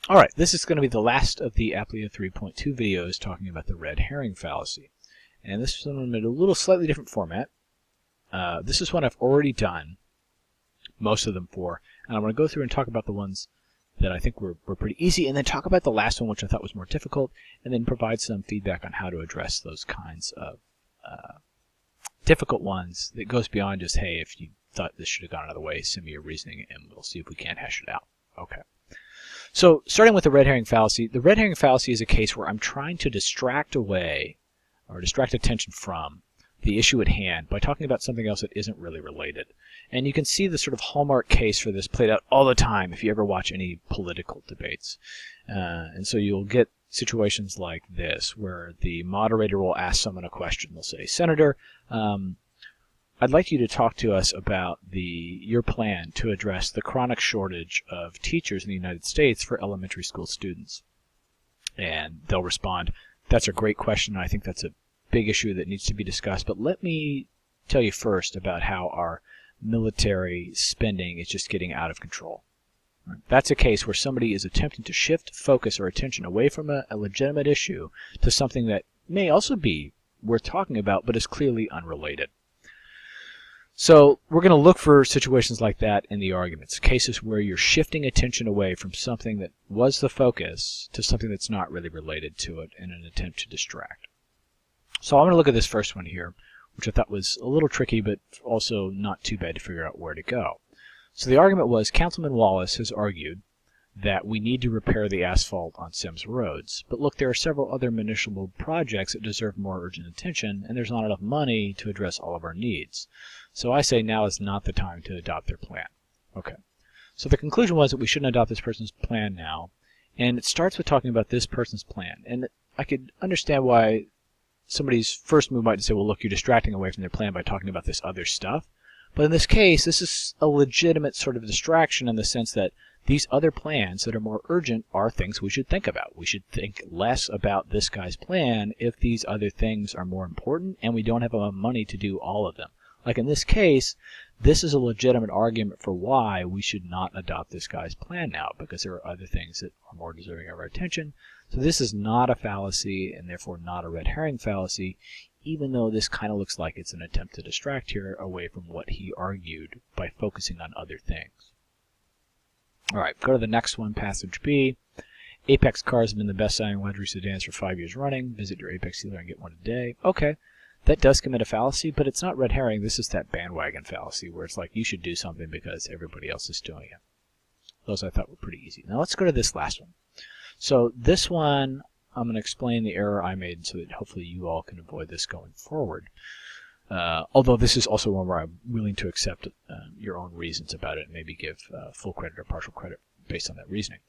All right, this is going to be the last of the Aplia 3.2 videos talking about the red herring fallacy. And this is in a little slightly different format. This is one I've already done most of them for, and I'm going to go through and talk about the ones that I think were pretty easy, and then talk about the last one, which I thought was more difficult, and then provide some feedback on how to address those kinds of difficult ones that goes beyond just, hey, if you thought this should have gone another way, send me your reasoning, and we'll see if we can't hash it out. Okay. So starting with the red herring fallacy, the red herring fallacy is a case where I'm trying to distract away or distract attention from the issue at hand by talking about something else that isn't really related. And you can see the sort of hallmark case for this played out all the time if you ever watch any political debates. And so you'll get situations like this where the moderator will ask someone a question. They'll say, Senator, I'd like you to talk to us about your plan to address the chronic shortage of teachers in the United States for elementary school students. And they'll respond, that's a great question. I think that's a big issue that needs to be discussed. But let me tell you first about how our military spending is just getting out of control. That's a case where somebody is attempting to shift focus or attention away from a legitimate issue to something that may also be worth talking about but is clearly unrelated. So we're going to look for situations like that in the arguments, cases where you're shifting attention away from something that was the focus to something that's not really related to it in an attempt to distract. So I'm going to look at this first one here, which I thought was a little tricky but also not too bad to figure out where to go. So the argument was Councilman Wallace has argued that we need to repair the asphalt on Sims roads. But look, there are several other municipal projects that deserve more urgent attention, and there's not enough money to address all of our needs. So I say now is not the time to adopt their plan. Okay. So the conclusion was that we shouldn't adopt this person's plan now, and it starts with talking about this person's plan. And I could understand why somebody's first move might say, well, look, you're distracting away from their plan by talking about this other stuff. But in this case, this is a legitimate sort of distraction in the sense that these other plans that are more urgent are things we should think about. We should think less about this guy's plan if these other things are more important and we don't have enough money to do all of them. Like in this case, this is a legitimate argument for why we should not adopt this guy's plan now, because there are other things that are more deserving of our attention. So this is not a fallacy and therefore not a red herring fallacy, even though this kind of looks like it's an attempt to distract here away from what he argued by focusing on other things. All right, go to the next one, passage B. Apex cars have been the best-selling luxury sedans for 5 years running. Visit your Apex dealer and get one today. Okay, that does commit a fallacy, but it's not red herring. This is that bandwagon fallacy where it's like you should do something because everybody else is doing it. Those I thought were pretty easy. Now let's go to this last one. So this one, I'm going to explain the error I made so that hopefully you all can avoid this going forward. Although this is also one where I'm willing to accept your own reasons about it and maybe give full credit or partial credit based on that reasoning.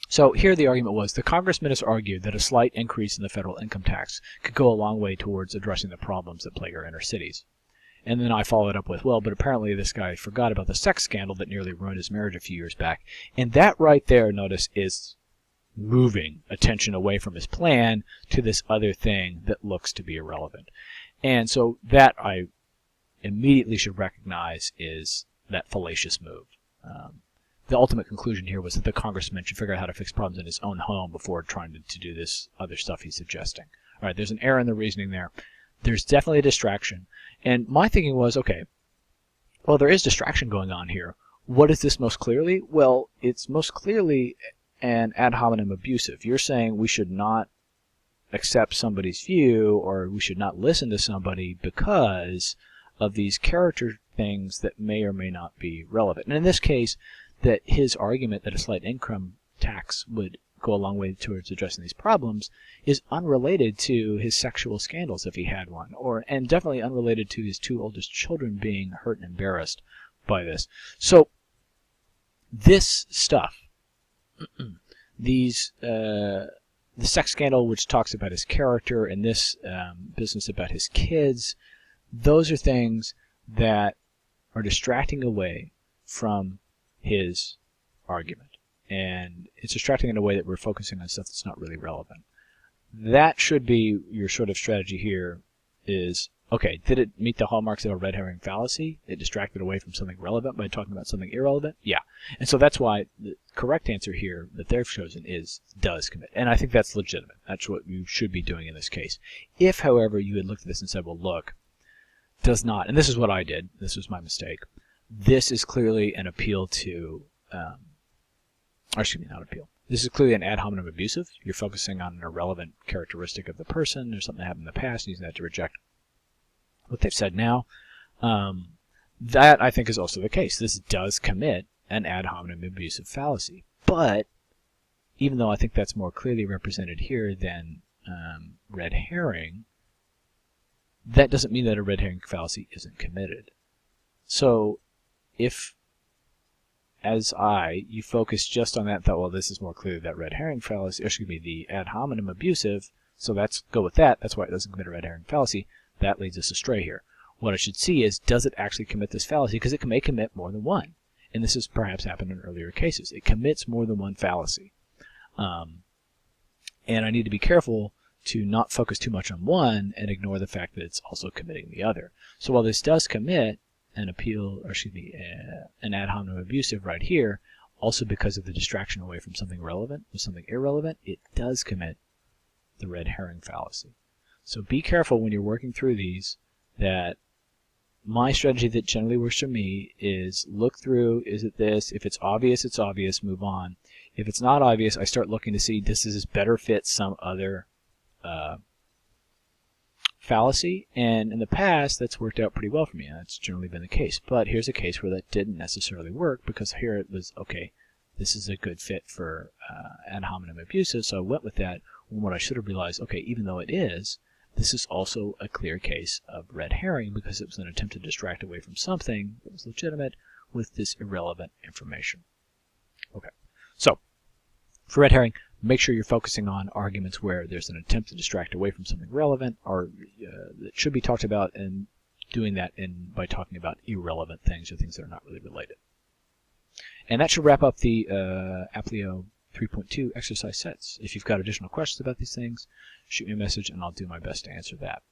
So here the argument was the congressman has argued that a slight increase in the federal income tax could go a long way towards addressing the problems that plague our inner cities. And then I followed up with, well, but apparently this guy forgot about the sex scandal that nearly ruined his marriage a few years back. And that right there, notice, is moving attention away from his plan to this other thing that looks to be irrelevant. And so that I immediately should recognize is that fallacious move. The ultimate conclusion here was that the congressman should figure out how to fix problems in his own home before trying to do this other stuff he's suggesting. All right, there's an error in the reasoning there. There's definitely a distraction. And my thinking was, okay, well, there is distraction going on here. What is this most clearly? Well, it's most clearly an ad hominem abusive. You're saying we should not accept somebody's view or we should not listen to somebody because of these character things that may or may not be relevant. And in this case, that his argument that a slight income tax would go a long way towards addressing these problems is unrelated to his sexual scandals if he had one, and definitely unrelated to his two oldest children being hurt and embarrassed by this. So this stuff, the sex scandal which talks about his character and this business about his kids, those are things that are distracting away from his argument. And it's distracting in a way that we're focusing on stuff that's not really relevant. That should be your sort of strategy here is, okay, did it meet the hallmarks of a red herring fallacy? It distracted away from something relevant by talking about something irrelevant? Yeah. And so that's why the correct answer here that they've chosen is does commit. And I think that's legitimate. That's what you should be doing in this case. If, however, you had looked at this and said, well, look, does not, and this is what I did, this was my mistake, this is clearly an appeal to, or excuse me, not appeal. This is clearly an ad hominem abusive. You're focusing on an irrelevant characteristic of the person or something that happened in the past and using that to reject what they've said now. That, I think, is also the case. This does commit an ad hominem abusive fallacy. But even though I think that's more clearly represented here than red herring, that doesn't mean that a red herring fallacy isn't committed. So if, as you focus just on that and thought, well, this is more clearly that red herring fallacy, or excuse me, the ad hominem abusive, so let's go with that. That's why it doesn't commit a red herring fallacy. That leads us astray here. What I should see is, does it actually commit this fallacy? Because it may commit more than one. And this has perhaps happened in earlier cases. It commits more than one fallacy. And I need to be careful to not focus too much on one and ignore the fact that it's also committing the other. So while this does commit an an ad hominem abusive right here, also because of the distraction away from something relevant with something irrelevant, it does commit the red herring fallacy. So be careful when you're working through these that my strategy that generally works for me is look through, is it this? If it's obvious, move on. If it's not obvious, I start looking to see, does this better fit some other fallacy? And in the past, that's worked out pretty well for me, and that's generally been the case. But here's a case where that didn't necessarily work, because here it was, okay, this is a good fit for ad hominem abusive, so I went with that. When what I should have realized, okay, even though it is, this is also a clear case of red herring, because it was an attempt to distract away from something that was legitimate with this irrelevant information. Okay, so for red herring, make sure you're focusing on arguments where there's an attempt to distract away from something relevant or that should be talked about, and doing that by talking about irrelevant things or things that are not really related. And that should wrap up the Aplia 3.2 exercise sets. If you've got additional questions about these things, shoot me a message and I'll do my best to answer that.